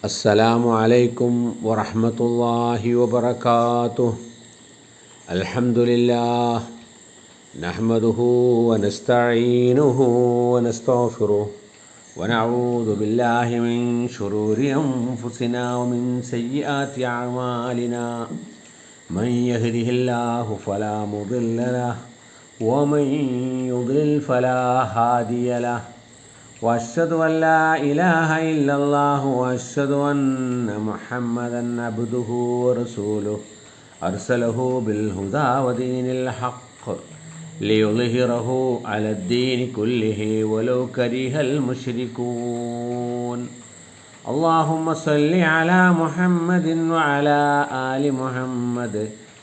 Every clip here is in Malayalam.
السلام عليكم ورحمة الله وبركاته. الحمد لله نحمده ونستعينه ونستغفره ونعوذ بالله من شرور أنفسنا ومن سيئات أعمالنا. من يهده الله فلا مضل له ومن يضلل فلا هادي له. وأشهد أن لا إله إلا الله وأشهد أن محمدا عبده ورسوله أرسله بالهدى ودين الحق ليظهره على الدين كله ولو كره المشركون. اللهم صل على محمد وعلى آل محمد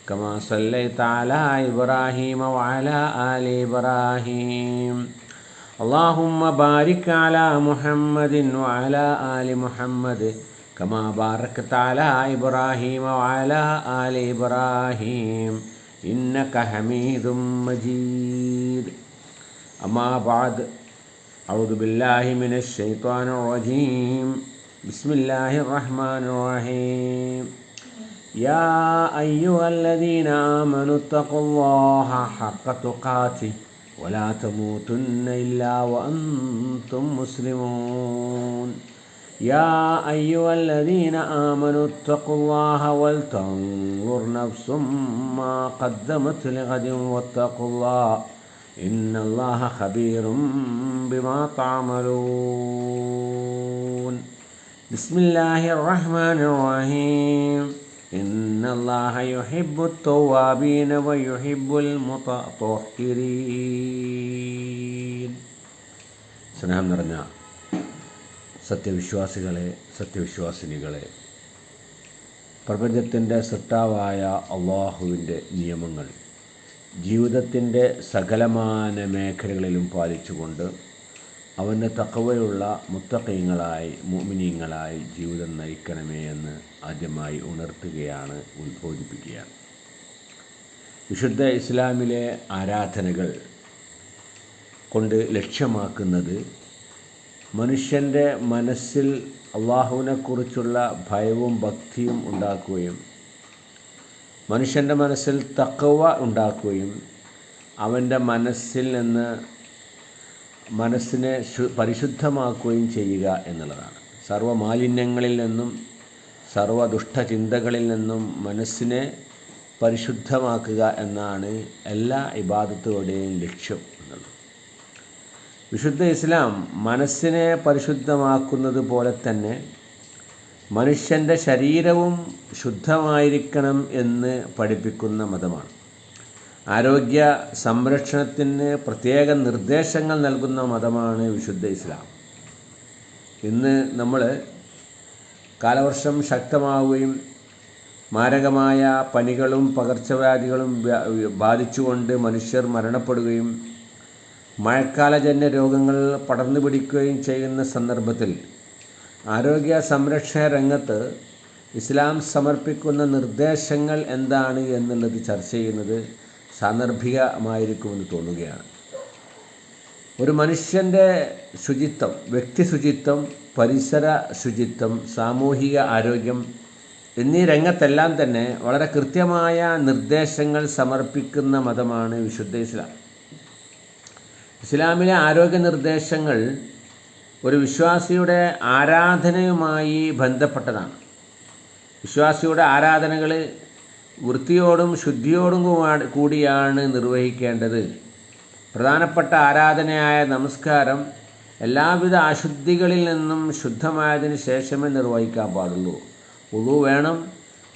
كما صليت على إبراهيم وعلى آل إبراهيم. اللهم بارك على محمد وعلى آل محمد كما باركت على إبراهيم وعلى آل إبراهيم إنك حميد مجيد. أما بعد، أعوذ بالله من الشيطان الرجيم. بسم الله الرحمن الرحيم. يا أيها الذين آمنوا اتقوا الله حق تقاته ولا تموتن إلا وأنتم مسلمون. يا أيها الذين آمنوا اتقوا الله ولتنظر نفس ما قدمت لغد واتقوا الله إن الله خبير بما تعملون. بسم الله الرحمن الرحيم. إن الله يحب التوابين ويحب المتطهرين. സ്നേഹം നിറഞ്ഞ സത്യവിശ്വാസികളെ, സത്യവിശ്വാസിനികളെ, പ്രപഞ്ചത്തിൻ്റെ സൃഷ്ടാവായ അള്ളാഹുവിൻ്റെ നിയമങ്ങൾ ജീവിതത്തിൻ്റെ സകലമാന മേഖലകളിലും പാലിച്ചുകൊണ്ട് അവൻ്റെ തഖ്വയുള്ള മുത്തഖീങ്ങളായി മുഅ്മിനീങ്ങളായി ജീവിതം നയിക്കണമേ എന്ന് ആദ്യമായി ഉണർത്തുകയാണ്, ഉദ്ബോധിപ്പിക്കുകയാണ്. വിശുദ്ധ ഇസ്ലാമിലെ ആരാധനകൾ കൊണ്ട് ലക്ഷ്യമാക്കുന്നത് മനുഷ്യൻ്റെ മനസ്സിൽ അള്ളാഹുവിനെക്കുറിച്ചുള്ള ഭയവും ഭക്തിയും ഉണ്ടാക്കുകയും മനുഷ്യൻ്റെ മനസ്സിൽ തഖ്വ ഉണ്ടാക്കുകയും അവൻ്റെ മനസ്സിനെ പരിശുദ്ധമാക്കുകയും ചെയ്യുക എന്നുള്ളതാണ്. സർവ്വമാലിന്യങ്ങളിൽ നിന്നും സർവ്വ ദുഷ്ടചിന്തകളിൽ നിന്നും മനസ്സിനെ പരിശുദ്ധമാക്കുക എന്നാണ് എല്ലാ ഇബാദത്തുകളുടെയും ലക്ഷ്യം എന്നുള്ളത്. വിശുദ്ധ ഇസ്ലാം മനസ്സിനെ പരിശുദ്ധമാക്കുന്നത് പോലെ തന്നെ മനുഷ്യൻ്റെ ശരീരവും ശുദ്ധമായിരിക്കണം എന്ന് പഠിപ്പിക്കുന്ന മതമാണ്. ആരോഗ്യ സംരക്ഷണത്തിന് പ്രത്യേക നിർദ്ദേശങ്ങൾ നൽകുന്ന മതമാണ് വിശുദ്ധ ഇസ്ലാം. ഇന്ന് നമ്മൾ കാലവർഷം ശക്തമാവുകയും മാരകമായ പനികളും പകർച്ചവ്യാധികളും ബാധിച്ചുകൊണ്ട് മനുഷ്യർ മരണപ്പെടുകയും മഴക്കാലജന്യ രോഗങ്ങൾ പടർന്നു പിടിക്കുകയും ചെയ്യുന്ന സന്ദർഭത്തിൽ ആരോഗ്യ സംരക്ഷണ രംഗത്ത് ഇസ്ലാം സമർപ്പിക്കുന്ന നിർദ്ദേശങ്ങൾ എന്താണ് എന്നുള്ളത് ചർച്ച ചെയ്യുന്നത് സാന്ദർഭികമായിരിക്കുമെന്ന് തോന്നുകയാണ്. ഒരു മനുഷ്യൻ്റെ ശുചിത്വം, വ്യക്തി ശുചിത്വം, പരിസര ശുചിത്വം, സാമൂഹിക ആരോഗ്യം എന്നീ രംഗത്തെല്ലാം തന്നെ വളരെ കൃത്യമായ നിർദ്ദേശങ്ങൾ സമർപ്പിക്കുന്ന മതമാണ് വിശുദ്ധ ഇസ്ലാം. ഇസ്ലാമിലെ ആരോഗ്യ നിർദ്ദേശങ്ങൾ ഒരു വിശ്വാസിയുടെ ആരാധനയുമായി ബന്ധപ്പെട്ടതാണ്. വിശ്വാസിയുടെ ആരാധനകൾ വൃത്തിയോടും ശുദ്ധിയോടും കൂടിയാണ് നിർവഹിക്കേണ്ടത്. പ്രധാനപ്പെട്ട ആരാധനയായ നമസ്കാരം എല്ലാവിധ അശുദ്ധികളിൽ നിന്നും ശുദ്ധമായതിനു ശേഷമേ നിർവഹിക്കാൻ പാടുള്ളൂ. വുളു വേണം.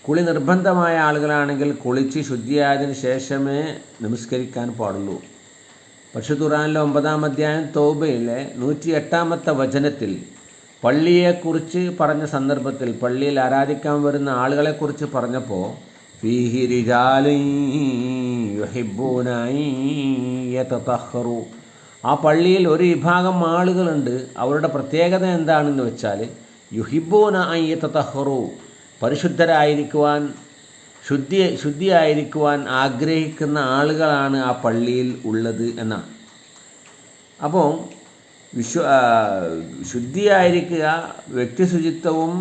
കുളി നിർബന്ധമായ ആളുകളാണെങ്കിൽ കുളിച്ച് ശുദ്ധിയായതിനു ശേഷമേ നമസ്കരിക്കാൻ പാടുള്ളൂ. പരിശുദ്ധ ഖുർആനിലെ 9-ാം അധ്യായം തൗബയിലെ 108-ാമത്തെ വചനത്തിൽ പള്ളിയെക്കുറിച്ച് പറഞ്ഞ സന്ദർഭത്തിൽ, പള്ളിയിൽ ആരാധിക്കാൻ വരുന്ന ആളുകളെക്കുറിച്ച് പറഞ്ഞപ്പോൾ ഫീഹി റിജാലുൻ യുഹിബ്ബൂന അൻ യതതഹറു, ആ പള്ളിയിൽ ഒരു വിഭാഗം ആളുകളുണ്ട്, അവരുടെ പ്രത്യേകത എന്താണെന്ന് വെച്ചാൽ യുഹിബ്ബൂന അൻ യതതഹറു, പരിശുദ്ധരായിരിക്കുവാൻ, ശുദ്ധിയായിരിക്കുവാൻ ആഗ്രഹിക്കുന്ന ആളുകളാണ് ആ പള്ളിയിൽ ഉള്ളത് എന്നാണ്. അപ്പോൾ ശുദ്ധിയായിരിക്കുക, വ്യക്തി ശുചിത്വവും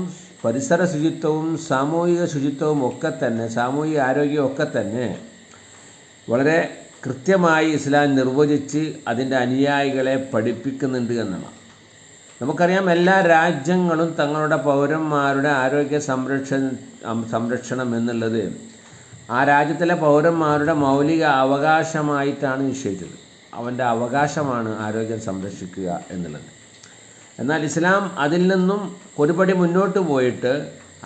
പരിസര ശുചിത്വവും സാമൂഹിക ശുചിത്വവും ഒക്കെ തന്നെ, സാമൂഹിക ആരോഗ്യവും ഒക്കെ തന്നെ വളരെ കൃത്യമായി ഇസ്ലാം നിർവചിച്ച് അതിൻ്റെ അനുയായികളെ പഠിപ്പിക്കുന്നുണ്ട് എന്നാണ്. നമുക്കറിയാം, എല്ലാ രാജ്യങ്ങളും തങ്ങളുടെ പൗരന്മാരുടെ ആരോഗ്യ സംരക്ഷണം എന്നുള്ളത് ആ രാജ്യത്തിലെ പൗരന്മാരുടെ മൗലിക അവകാശമായിട്ടാണ് നിശ്ചയിച്ചത്. അവൻ്റെ അവകാശമാണ് ആരോഗ്യം സംരക്ഷിക്കുക എന്നുള്ളത്. എന്നാൽ ഇസ്ലാം അതിൽ നിന്നും ഒരുപടി മുന്നോട്ട് പോയിട്ട്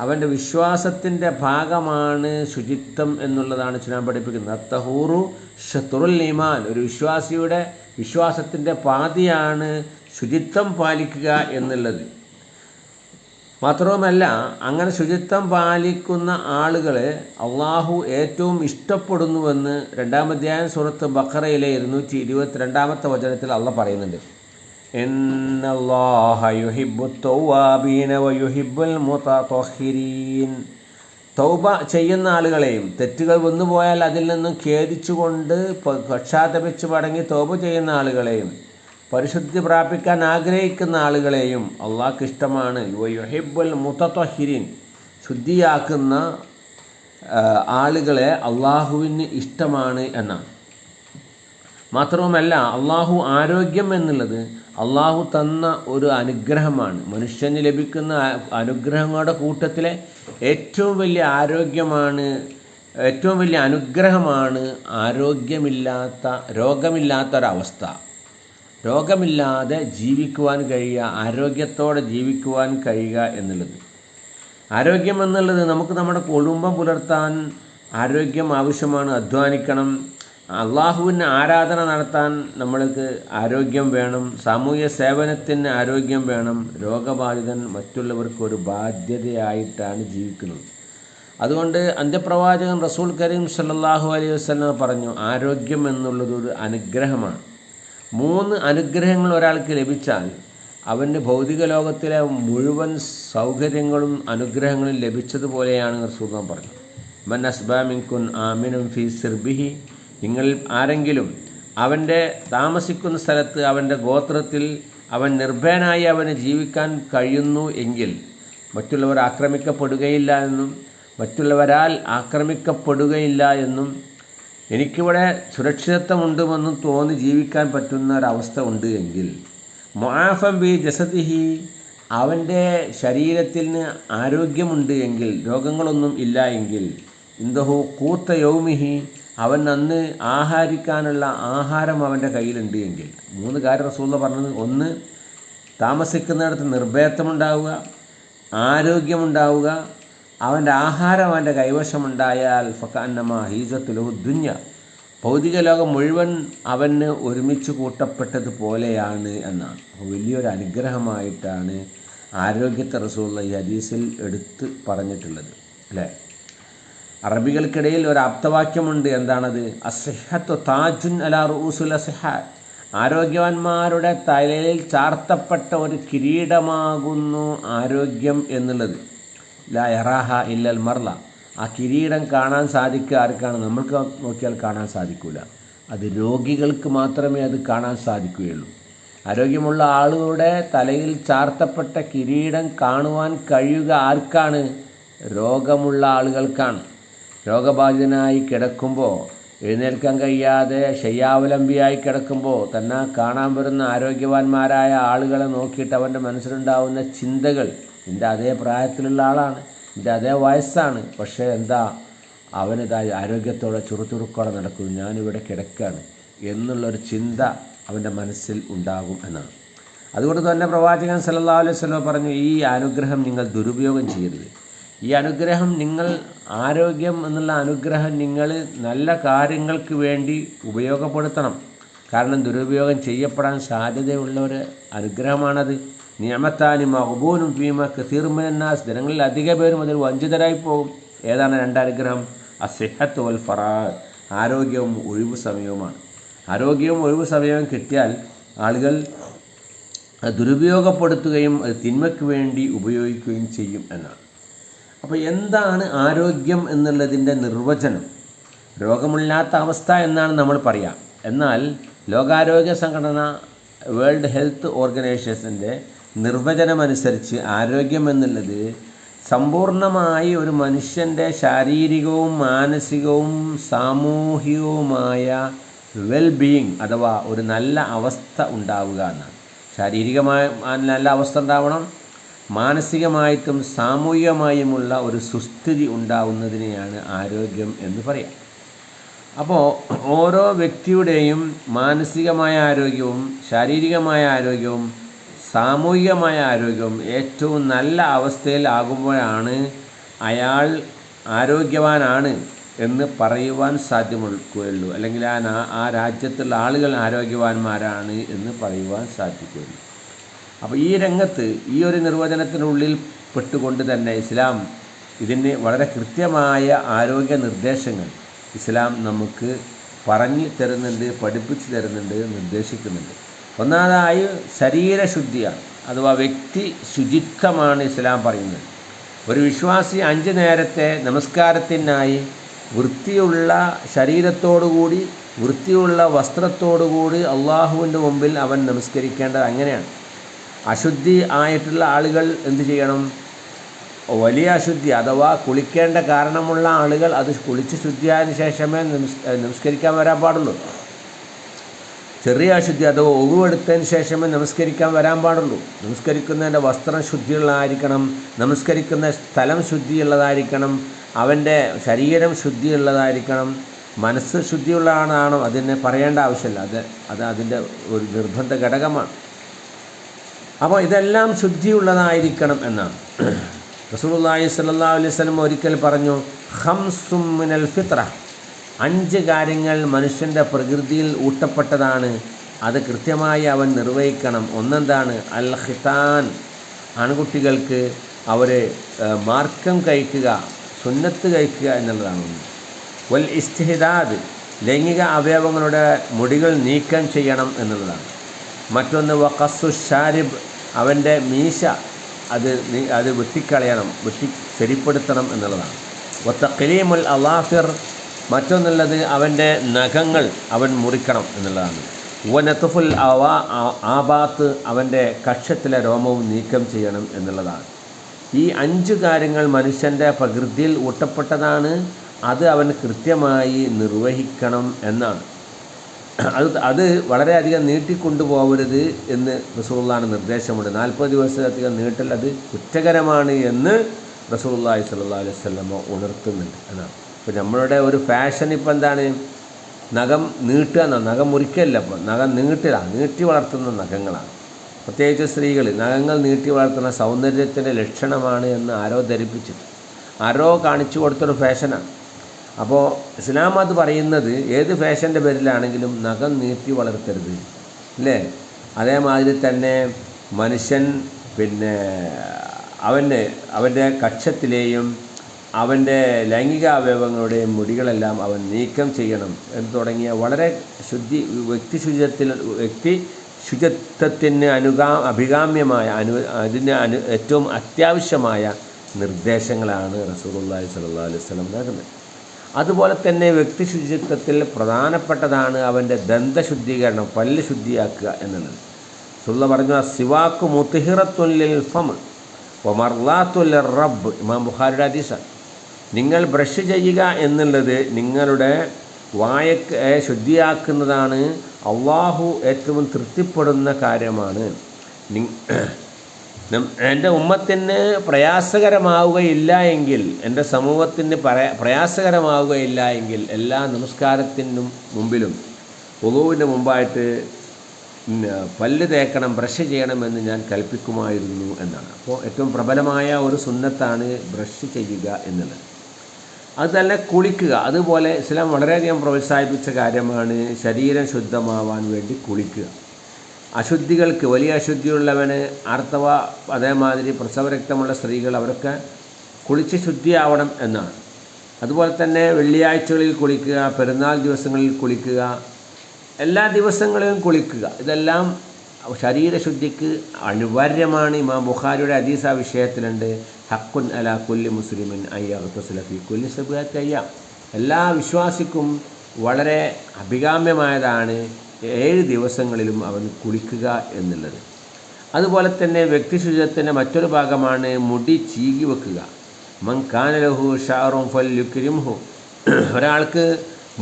അവൻ്റെ വിശ്വാസത്തിൻ്റെ ഭാഗമാണ് ശുചിത്വം എന്നുള്ളതാണ് ഇസ്ലാം പഠിപ്പിക്കുന്നത്. അത്തഹൂറു ഷത്റുൽ ഈമാൻ, ഒരു വിശ്വാസിയുടെ വിശ്വാസത്തിൻ്റെ പാതിയാണ് ശുചിത്വം പാലിക്കുക എന്നുള്ളത്. മാത്രവുമല്ല, അങ്ങനെ ശുചിത്വം പാലിക്കുന്ന ആളുകളെ അള്ളാഹു ഏറ്റവും ഇഷ്ടപ്പെടുന്നുവെന്ന് 2-ാം അധ്യായം സൂറത്ത് ബഖറയിലെ 222-ാമത്തെ വചനത്തിൽ അള്ളാഹ് പറയുന്നുണ്ട്. ഇന്നല്ലാഹ യുഹിബ്ബുത് തൗവാബീന വയുഹിബ്ബുൽ മുതതഹിരീൻ. തൗബ ചെയ്യുന്ന ആളുകളെയും, തെറ്റുകൾ വന്നുപോയാൽ അതിൽ നിന്നും ഖേദിച്ചുകൊണ്ട് പശ്ചാത്തപിച്ച് മടങ്ങി തൗബ ചെയ്യുന്ന ആളുകളെയും, പരിശുദ്ധി പ്രാപിക്കാൻ ആഗ്രഹിക്കുന്ന ആളുകളെയും അള്ളാഹ്ക്ക് ഇഷ്ടമാണ്. വയുഹിബ്ബുൽ മുതതഹിരീൻ, ശുദ്ധിയാക്കുന്ന ആളുകളെ അള്ളാഹുവിന് ഇഷ്ടമാണ് എന്നാണ്. മാത്രവുമല്ല, അള്ളാഹു ആരോഗ്യം എന്നുള്ളത് അള്ളാഹു തന്ന ഒരു അനുഗ്രഹമാണ്. മനുഷ്യന് ലഭിക്കുന്ന അനുഗ്രഹങ്ങളുടെ കൂട്ടത്തിലെ ഏറ്റവും വലിയ അനുഗ്രഹമാണ് രോഗമില്ലാത്തൊരവസ്ഥ. രോഗമില്ലാതെ ജീവിക്കുവാൻ കഴിയുക, ആരോഗ്യത്തോടെ ജീവിക്കുവാൻ കഴിയുക എന്നുള്ളത്. ആരോഗ്യം എന്നുള്ളത് നമുക്ക് നമ്മുടെ കുടുംബം പുലർത്താൻ ആരോഗ്യം ആവശ്യമാണ്. അധ്വാനിക്കണം. അള്ളാഹുവിന് ആരാധന നടത്താൻ നമ്മൾക്ക് ആരോഗ്യം വേണം. സാമൂഹ്യ സേവനത്തിന് ആരോഗ്യം വേണം. രോഗബാധിതൻ മറ്റുള്ളവർക്ക് ഒരു ബാധ്യതയായിട്ടാണ് ജീവിക്കുന്നത്. അതുകൊണ്ട് അന്ത്യപ്രവാചകൻ റസൂൽ കരീം സല്ലല്ലാഹു അലൈഹി വസല്ലം പറഞ്ഞു, ആരോഗ്യം എന്നുള്ളത് ഒരു അനുഗ്രഹമാണ്. 3 അനുഗ്രഹങ്ങൾ ഒരാൾക്ക് ലഭിച്ചാൽ അവൻ്റെ ഭൗതിക ലോകത്തിലെ മുഴുവൻ സൗകര്യങ്ങളും അനുഗ്രഹങ്ങളും ലഭിച്ചതുപോലെയാണ് റസൂൽ പറഞ്ഞു. മൻ അസ്ബാ മിൻകുൻ ആമിനും ഫീ സിർബിഹി, നിങ്ങൾ ആരെങ്കിലും അവൻ്റെ താമസിക്കുന്ന സ്ഥലത്ത്, അവൻ്റെ ഗോത്രത്തിൽ അവൻ നിർഭയനായി അവന് ജീവിക്കാൻ കഴിയുന്നു എങ്കിൽ മറ്റുള്ളവർ ആക്രമിക്കപ്പെടുകയില്ല എന്നും മറ്റുള്ളവരാൽ ആക്രമിക്കപ്പെടുകയില്ല എന്നും എനിക്കിവിടെ സുരക്ഷിതത്വമുണ്ടെന്നും തോന്നി ജീവിക്കാൻ പറ്റുന്ന ഒരവസ്ഥ ഉണ്ട് എങ്കിൽ, മുആഫൻ ബി ജസദിഹി, അവൻ്റെ ശരീരത്തിന് ആരോഗ്യമുണ്ട് എങ്കിൽ, രോഗങ്ങളൊന്നും ഇല്ല എങ്കിൽ, ഇൻദഹു ഖൂത്ത യൗമിഹി, അവൻ അന്ന് ആഹാരിക്കാനുള്ള ആഹാരം അവൻ്റെ കയ്യിലുണ്ട് എങ്കിൽ. 3 കാര്യം റസൂലുള്ളാഹി പറഞ്ഞത്. 1, താമസിക്കുന്നിടത്ത് നിർഭയത്വമുണ്ടാവുക, ആരോഗ്യമുണ്ടാവുക, അവൻ്റെ ആഹാരം അവൻ്റെ കൈവശമുണ്ടായാൽ ഫകഅന്നമാ ഹീസത്തുലഹു ദുനിയ, ഭൗതിക ലോകം മുഴുവൻ അവന് ഒരുമിച്ച് കൂട്ടപ്പെട്ടതുപോലെയാണ് എന്നാണ്. വലിയൊരു അനുഗ്രഹമായിട്ടാണ് ആരോഗ്യത്തെ റസൂലുള്ളാഹി ഈ ഹദീസിൽ എടുത്ത് പറഞ്ഞിട്ടുള്ളത്, അല്ലേ? അറബികൾക്കിടയിൽ ഒരു ആപ്തവാക്യമുണ്ട്. എന്താണത്? അസ്സിഹത്തു താജുൻ അലാ റൂസുൽ അസ്ഹാത്ത്, ആരോഗ്യവാന്മാരുടെ തലയിൽ ചാർത്തപ്പെട്ട ഒരു കിരീടമാകുന്നു ആരോഗ്യം എന്നുള്ളത്. ലാ യറാഹ ഇല്ലൽ മർല, ആ കിരീടം കാണാൻ സാധിക്കുക ആർക്കാണ്? നമ്മൾക്ക് നോക്കിയാൽ കാണാൻ സാധിക്കില്ല. അത് രോഗികൾക്ക് മാത്രമേ അത് കാണാൻ സാധിക്കുകയുള്ളൂ. ആരോഗ്യമുള്ള ആളുകളുടെ തലയിൽ ചാർത്തപ്പെട്ട കിരീടം കാണുവാൻ കഴിയുക ആർക്കാണ്? രോഗമുള്ള ആളുകൾക്കാണ്. രോഗബാധിതനായി കിടക്കുമ്പോൾ, എഴുന്നേൽക്കാൻ കഴിയാതെ ശയ്യാവലംബിയായി കിടക്കുമ്പോൾ തന്നെ കാണാൻ വരുന്ന ആരോഗ്യവാന്മാരായ ആളുകളെ നോക്കിയിട്ട് അവൻ്റെ മനസ്സിലുണ്ടാവുന്ന ചിന്തകൾ, എൻ്റെ അതേ പ്രായത്തിലുള്ള ആളാണ്, എൻ്റെ അതേ വയസ്സാണ്, പക്ഷേ എന്താ അവനിതാ ആരോഗ്യത്തോടെ ചുറുചുറുക്കോടെ നടക്കുന്നു, ഞാനിവിടെ കിടക്കുകയാണ് എന്നുള്ളൊരു ചിന്ത അവൻ്റെ മനസ്സിൽ ഉണ്ടാകും എന്നാണ്. അതുകൊണ്ട് തന്നെ പ്രവാചകൻ സല്ലല്ലാഹു അലൈഹി വസല്ലം പറഞ്ഞു, ഈ അനുഗ്രഹം നിങ്ങൾ ദുരുപയോഗം ചെയ്യരുത്. ഈ അനുഗ്രഹം നിങ്ങൾ, ആരോഗ്യം എന്നുള്ള അനുഗ്രഹം നിങ്ങൾ നല്ല കാര്യങ്ങൾക്ക് വേണ്ടി ഉപയോഗപ്പെടുത്തണം. കാരണം ദുരുപയോഗം ചെയ്യപ്പെടാൻ സാധ്യതയുള്ള ഒരു അനുഗ്രഹമാണത്. നിഅമത്താനി മഗ്ബൂനും ഫീമ കസീറുൻ മിനന്നാസ്, ജനങ്ങളിൽ അധിക പേരും അതിൽ വഞ്ചിതരായി പോകും. ഏതാണ് 2 അനുഗ്രഹം? അസ്സിഹത്ത് വൽ ഫറാഗ്, ആരോഗ്യവും ഒഴിവു സമയവുമാണ്. ആരോഗ്യവും ഒഴിവു സമയവും കിട്ടിയാൽ ആളുകൾ ദുരുപയോഗപ്പെടുത്തുകയും അത് തിന്മയ്ക്ക് വേണ്ടി ഉപയോഗിക്കുകയും ചെയ്യും എന്നാണ്. അപ്പോൾ എന്താണ് ആരോഗ്യം എന്നുള്ളതിൻ്റെ നിർവചനം? രോഗമില്ലാത്ത അവസ്ഥ എന്നാണ് നമ്മൾ പറയാം. എന്നാൽ ലോകാരോഗ്യ സംഘടന, വേൾഡ് ഹെൽത്ത് ഓർഗനൈസേഷൻ്റെ നിർവചനമനുസരിച്ച് ആരോഗ്യം എന്നുള്ളത് സമ്പൂർണമായി ഒരു മനുഷ്യൻ്റെ ശാരീരികവും മാനസികവും സാമൂഹികവുമായ വെൽബീയിങ് അഥവാ ഒരു നല്ല അവസ്ഥ ഉണ്ടാവുക എന്നാണ്. ശാരീരികമായ നല്ല അവസ്ഥ ഉണ്ടാവണം, മാനസികമായിട്ടും സാമൂഹികമായുമുള്ള ഒരു സുസ്ഥിതി ഉണ്ടാവുന്നതിനെയാണ് ആരോഗ്യം എന്ന് പറയാം. അപ്പോൾ ഓരോ വ്യക്തിയുടെയും മാനസികമായ ആരോഗ്യവും ശാരീരികമായ ആരോഗ്യവും സാമൂഹികമായ ആരോഗ്യവും ഏറ്റവും നല്ല അവസ്ഥയിലാകുമ്പോഴാണ് അയാൾ ആരോഗ്യവാനാണ് എന്ന് പറയുവാൻ സാധ്യമുള്ളൂ, അല്ലെങ്കിൽ ആ രാജ്യത്തുള്ള ആളുകൾ ആരോഗ്യവാന്മാരാണ് എന്ന് പറയുവാൻ സാധിക്കുകയുള്ളൂ. അപ്പോൾ ഈ രംഗത്ത് ഈ ഒരു നിർവചനത്തിനുള്ളിൽ പെട്ടുകൊണ്ട് തന്നെ ഇസ്ലാം ഇതിന് വളരെ കൃത്യമായ ആരോഗ്യ നിർദ്ദേശങ്ങൾ ഇസ്ലാം നമുക്ക് പറഞ്ഞു തരുന്നുണ്ട്, പഠിപ്പിച്ചു തരുന്നുണ്ട്, നിർദ്ദേശിക്കുന്നുണ്ട്. ഒന്നാമതായി ശരീരശുദ്ധിയാണ്, അഥവാ വ്യക്തി ശുചിത്വമാണ് ഇസ്ലാം പറയുന്നത്. ഒരു വിശ്വാസി 5 നേരത്തെ നമസ്കാരത്തിനായി വൃത്തിയുള്ള ശരീരത്തോടുകൂടി വൃത്തിയുള്ള വസ്ത്രത്തോടുകൂടി അള്ളാഹുവിൻ്റെ മുമ്പിൽ അവൻ നമസ്കരിക്കേണ്ടത് അങ്ങനെയാണ്. അശുദ്ധി ആയിട്ടുള്ള ആളുകൾ എന്ത് ചെയ്യണം? വലിയ അശുദ്ധി അഥവാ കുളിക്കേണ്ട കാരണമുള്ള ആളുകൾ അത് കുളിച്ച് ശുദ്ധിയായതിനു ശേഷമേ നമസ്കരിക്കാൻ വരാൻ പാടുള്ളൂ. ചെറിയ അശുദ്ധി അഥവാ ഒഴിവെടുത്തതിന് ശേഷമേ നമസ്കരിക്കാൻ വരാൻ പാടുള്ളൂ. നമസ്കരിക്കുന്നതിൻ്റെ വസ്ത്രം ശുദ്ധിയുള്ളതായിരിക്കണം, നമസ്കരിക്കുന്ന സ്ഥലം ശുദ്ധിയുള്ളതായിരിക്കണം, അവൻ്റെ ശരീരം ശുദ്ധിയുള്ളതായിരിക്കണം, മനസ്സ് ശുദ്ധിയുള്ളതാണോ അതിനെ പറയേണ്ട ആവശ്യമില്ല, അത് അതിൻ്റെ ഒരു നിർബന്ധ ഘടകമാണ്. അപ്പോൾ ഇതെല്ലാം ശുദ്ധിയുള്ളതായിരിക്കണം എന്നാണ്. റസൂലുള്ളാഹി സ്വല്ലല്ലാഹു അലൈഹി വസല്ലം ഒരിക്കൽ പറഞ്ഞു, ഖംസും മിനൽ ഫിത്ര, 5 കാര്യങ്ങൾ മനുഷ്യൻ്റെ പ്രകൃതിയിൽ ഊട്ടപ്പെട്ടതാണ്, അത് കൃത്യമായി അവൻ നിർവഹിക്കണം. ഒന്നെന്താണ്? അൽ ഖിതാൻ, ആൺകുട്ടികൾക്ക് അവർ മാർക്കം കഴിക്കുക, സുന്നത്ത് കഴിക്കുക എന്നുള്ളതാണ്. വൽ ഇസ്തിഹ്ദാദ്, ലൈംഗിക അവയവങ്ങളുടെ മുടികൾ നീക്കം ചെയ്യണം എന്നുള്ളതാണ്. മറ്റൊന്ന് വഖസ്സു ഷാരിബ്, അവൻ്റെ മീശ അത് വെട്ടിക്കളയണം, ശരിപ്പെടുത്തണം എന്നുള്ളതാണ്. വത്തഖ്ലീമുൽ അളാഫിർ, മറ്റൊന്നുള്ളത് അവൻ്റെ നഖങ്ങൾ അവൻ മുറിക്കണം എന്നുള്ളതാണ്. വനതുഫുൽ ആബാത്ത്, അവൻ്റെ കക്ഷത്തിലെ രോമവും നീക്കം ചെയ്യണം എന്നുള്ളതാണ്. ഈ 5 കാര്യങ്ങൾ മനുഷ്യൻ്റെ പ്രകൃതിയിൽ ഊട്ടപ്പെട്ടതാണ്, അത് അവൻ കൃത്യമായി നിർവഹിക്കണം എന്നാണ്. അത് വളരെയധികം നീട്ടിക്കൊണ്ടുപോകരുത് എന്ന് റസൂലുള്ളാഹിയുടെ നിർദ്ദേശമുണ്ട്. 40 ദിവസത്തിലധികം നീട്ടൽ അത് കുറ്റകരമാണ് എന്ന് റസൂലുള്ളാഹി സ്വല്ലല്ലാഹു അലൈഹി വസല്ലം ഉണർത്തുന്നുണ്ട് എന്നാണ്. ഇപ്പോൾ നമ്മളുടെ ഒരു ഫാഷൻ ഇപ്പോൾ എന്താണ്? നഖം നീട്ടുക എന്നാണ്, നഖം മുറിക്കല്ല. ഇപ്പോൾ നഖം നീട്ടി വളർത്തുന്ന നഖങ്ങളാണ്. പ്രത്യേകിച്ച് സ്ത്രീകൾ നഖങ്ങൾ നീട്ടി വളർത്തുന്ന സൗന്ദര്യത്തിൻ്റെ ലക്ഷണമാണ് എന്ന് ആരോ ധരിപ്പിച്ചു, ആരോ കാണിച്ചു കൊടുത്തൊരു ഫാഷനാണ്. അപ്പോൾ ഇസ്ലാം അത് പറയുന്നത് ഏത് ഫാഷൻ്റെ പേരിലാണെങ്കിലും നഖം നീട്ടി വളർത്തരുത്, അല്ലേ? അതേമാതിരി തന്നെ മനുഷ്യൻ അവൻ്റെ കക്ഷത്തിലെയും അവൻ്റെ ലൈംഗിക അവയവങ്ങളുടെയും മുടികളെല്ലാം അവൻ നീക്കം ചെയ്യണം എന്ന് തുടങ്ങിയ വളരെ വ്യക്തി ശുചിത്വത്തിന് അഭികാമ്യമായ ഏറ്റവും അത്യാവശ്യമായ നിർദ്ദേശങ്ങളാണ് റസൂലുള്ളാഹി സ്വല്ലല്ലാഹു അലൈഹി വസല്ലം നൽകുന്നത്. അതുപോലെ തന്നെ വ്യക്തി ശുചിത്വത്തിൽ പ്രധാനപ്പെട്ടതാണ് അവൻ്റെ ദന്തശുദ്ധീകരണം, പല്ല് ശുദ്ധിയാക്കുക എന്നുള്ളത്. റസൂലുള്ളാഹി പറഞ്ഞു, സിവാക്കു മുത്ഹിറത്തുൻ ലിൽ ഫം വമർളാത്തുൽ റബ്ബ്, ഇമാം ബുഖാരിയുടെ ഹദീസാണ്. നിങ്ങൾ ബ്രഷ് ചെയ്യുക എന്നുള്ളത് നിങ്ങളുടെ വായക്ക് ശുദ്ധിയാക്കുന്നതാണ്, അള്ളാഹു ഏറ്റവും തൃപ്തിപ്പെടുന്ന കാര്യമാണ്. എൻ്റെ ഉമ്മത്തിന് പ്രയാസകരമാവുകയില്ല എങ്കിൽ, എൻ്റെ സമൂഹത്തിന് പ്രയാസകരമാവുകയില്ല എങ്കിൽ എല്ലാ നമസ്കാരത്തിനും മുമ്പിലും വുളൂവിൻ്റെ മുമ്പായിട്ട് പല്ല് തേക്കണം, ബ്രഷ് ചെയ്യണമെന്ന് ഞാൻ കൽപ്പിക്കുമായിരുന്നു എന്നാണ്. അപ്പോൾ ഏറ്റവും പ്രബലമായ ഒരു സുന്നത്താണ് ബ്രഷ് ചെയ്യുക എന്നുള്ളത്. അത് തന്നെ കുളിക്കുക, അതുപോലെ ഇസ്ലാം വളരെയധികം പ്രോത്സാഹിപ്പിച്ച കാര്യമാണ് ശരീരം ശുദ്ധമാവാൻ വേണ്ടി കുളിക്കുക. അശുദ്ധികൾക്ക്, വലിയ അശുദ്ധിയുള്ളവന്, ആർത്തവ അതേമാതിരി പ്രസവരക്തമുള്ള സ്ത്രീകൾ അവരൊക്കെ കുളിച്ച് ശുദ്ധിയാവണം എന്നാണ്. അതുപോലെ തന്നെ വെള്ളിയാഴ്ചകളിൽ കുളിക്കുക, പെരുന്നാൾ ദിവസങ്ങളിൽ കുളിക്കുക, എല്ലാ ദിവസങ്ങളിലും കുളിക്കുക, ഇതെല്ലാം ശരീരശുദ്ധിക്ക് അനിവാര്യമാണ്. ഇമാം ബുഖാരിയുടെ ഹദീസ് ആ വിഷയത്തിലുണ്ട്, ഹഖ്ഖുൻ അലാ കുല്ലി മുസ്ലിമിൻ അൻ യഗ്തസില ഫീ കുല്ലി സബ്അത്തി അയ്യാം. എല്ലാ വിശ്വാസിക്കും വളരെ അഭികാമ്യമായതാണ് 7 ദിവസങ്ങളിലും അവൻ കുളിക്കുക എന്നുള്ളത്. അതുപോലെ തന്നെ വ്യക്തി ശുചിത്വത്തിൻ്റെ മറ്റൊരു ഭാഗമാണ് മുടി ചീകി വെക്കുക. മൻ കാന ലഹു ഷഅറുൻ ഫൽയുക്രിംഹു. ഒരാൾക്ക്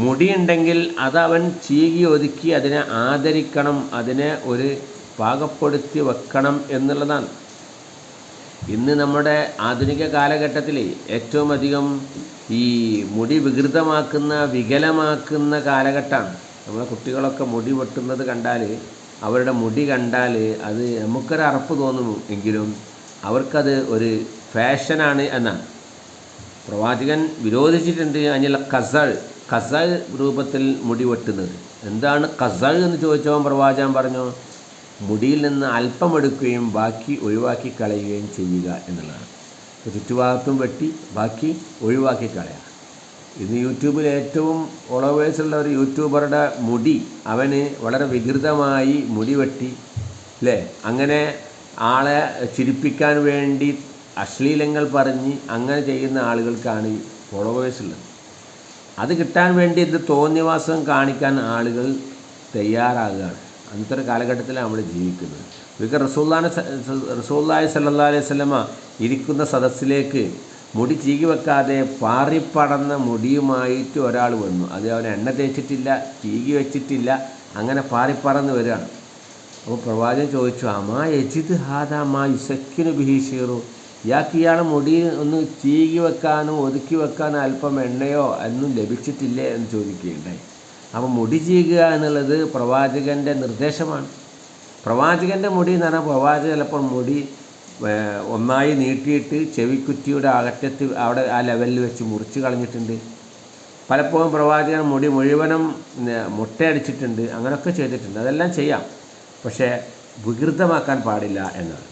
മുടിയുണ്ടെങ്കിൽ അതവൻ ചീകി ഒതുക്കി അതിനെ ആദരിക്കണം, അതിനെ ഒരു പാകപ്പെടുത്തി വെക്കണം എന്നുള്ളതാണ്. ഇന്ന് നമ്മുടെ ആധുനിക കാലഘട്ടത്തിൽ ഏറ്റവും അധികം ഈ മുടി വികൃതമാക്കുന്ന വികലമാക്കുന്ന കാലഘട്ടമാണ്. നമ്മളെ കുട്ടികളൊക്കെ മുടി വെട്ടുന്നത് കണ്ടാൽ, അവരുടെ മുടി കണ്ടാൽ അത് നമുക്കൊരു അറപ്പ് തോന്നും, എങ്കിലും അവർക്കത് ഒരു ഫാഷനാണ് എന്നാണ്. പ്രവാചകൻ വിരോധിച്ചിട്ടുണ്ട് അതിനുള്ള കസൾ രൂപത്തിൽ മുടി വെട്ടുന്നത്. എന്താണ് കസൾ എന്ന് ചോദിച്ചവൻ പ്രവാചകൻ പറഞ്ഞു, മുടിയിൽ നിന്ന് അല്പം എടുക്കുകയും ബാക്കി ഒഴിവാക്കി കളയുകയും ചെയ്യുക എന്നുള്ളതാണ്. ചുറ്റുഭാഗത്തും വെട്ടി ബാക്കി ഒഴിവാക്കി കളയുക. ഇന്ന് യൂട്യൂബിൽ ഏറ്റവും ഫോളോവേഴ്സുള്ള ഒരു യൂട്യൂബറുടെ മുടി, അവന് വളരെ വികൃതമായി മുടി വെട്ടി, അല്ലേ, അങ്ങനെ ആളെ ചിരിപ്പിക്കാൻ വേണ്ടി അശ്ലീലങ്ങൾ പറഞ്ഞ് അങ്ങനെ ചെയ്യുന്ന ആളുകൾക്കാണ് ഫോളോവേഴ്സ് ഉള്ളത്. അത് കിട്ടാൻ വേണ്ടി ഇത് തോന്നിവാസം കാണിക്കാൻ ആളുകൾ തയ്യാറാകുകയാണ്. അന്നത്തെ ഒരു കാലഘട്ടത്തിലാണ് നമ്മൾ ജീവിക്കുന്നത്. ഒരിക്കൽ റസൂലുള്ളാഹി സ്വല്ലല്ലാഹു അലൈഹി വസല്ലമ ഇരിക്കുന്ന സദസ്സിലേക്ക് മുടി ചീകി വെക്കാതെ പാറിപ്പടന്ന മുടിയുമായിട്ട് ഒരാൾ വന്നു. അത് അവൻ എണ്ണ തേച്ചിട്ടില്ല, ചീകി വെച്ചിട്ടില്ല, അങ്ങനെ പാറിപ്പറന്ന് വരികയാണ്. അപ്പോൾ പ്രവാചകൻ ചോദിച്ചു, അമാ യജിദ് ഹാദാ മാ യുസക്കിനു ബിഹി ഷീറു. ഇയാൾ മുടി ഒന്ന് ചീകി വെക്കാനും ഒതുക്കി വെക്കാനും അല്പം എണ്ണയോ ഒന്നും ലഭിച്ചിട്ടില്ലേ എന്ന് ചോദിക്കുകയുണ്ടായി. അപ്പോൾ മുടി ചീകുക എന്നുള്ളത് പ്രവാചകൻ്റെ നിർദ്ദേശമാണ്. പ്രവാചകൻ്റെ മുടി എന്ന് പറഞ്ഞാൽ പ്രവാചകൻ ചിലപ്പോൾ മുടി ഒന്നായി നീട്ടിയിട്ട് ചെവിക്കുറ്റിയുടെ അകറ്റത്ത് അവിടെ ആ ലെവലിൽ വെച്ച് മുറിച്ച് കളഞ്ഞിട്ടുണ്ട്. പലപ്പോഴും പ്രവാചകൻ മുടി മുഴുവനും മുട്ടയടിച്ചിട്ടുണ്ട്, അങ്ങനെയൊക്കെ ചെയ്തിട്ടുണ്ട്. അതെല്ലാം ചെയ്യാം, പക്ഷേ വികൃതമാക്കാൻ പാടില്ല എന്നാണ്.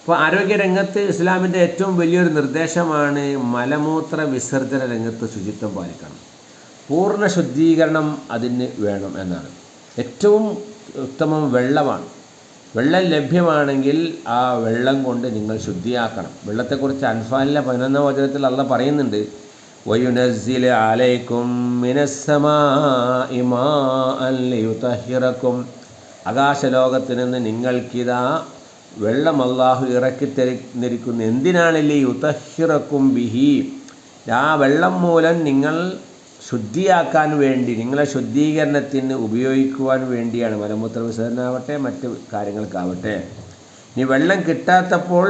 അപ്പോൾ ആരോഗ്യരംഗത്ത് ഇസ്ലാമിൻ്റെ ഏറ്റവും വലിയൊരു നിർദ്ദേശമാണ് മലമൂത്ര വിസർജന രംഗത്ത് ശുചിത്വം പാലിക്കണം. പൂർണ്ണ ശുദ്ധീകരണം അതിന് വേണം എന്നാണ്. ഏറ്റവും ഉത്തമം വെള്ളമാണ്. വെള്ളം ലഭ്യമാണെങ്കിൽ ആ വെള്ളം കൊണ്ട് നിങ്ങൾ ശുദ്ധിയാക്കണം. വെള്ളത്തെക്കുറിച്ച് അൻഫാലിലെ 11-ാം വചനത്തിൽ അല്ലാഹ് പറയുന്നുണ്ട്, വയുനസ്സിലു അലൈക്കും മിനസ്സമാഇ മാഅൻ ലിയുതഹിറക്കും. ആകാശലോകത്ത് നിന്ന് നിങ്ങൾക്കിതാ വെള്ളം അല്ലാഹു ഇറക്കി തന്നിരിക്കുന്നു. എന്തിനാണ് ലിയുതഹിറക്കും ബിഹി? ആ വെള്ളം മൂലം നിങ്ങൾ ശുദ്ധിയാക്കാൻ വേണ്ടി, നിങ്ങളെ ശുദ്ധീകരണത്തിന് ഉപയോഗിക്കുവാൻ വേണ്ടിയാണ്. മലമൂത്ര വിസർജനമാവട്ടെ മറ്റ് കാര്യങ്ങൾക്കാവട്ടെ. ഇനി വെള്ളം കിട്ടാത്തപ്പോൾ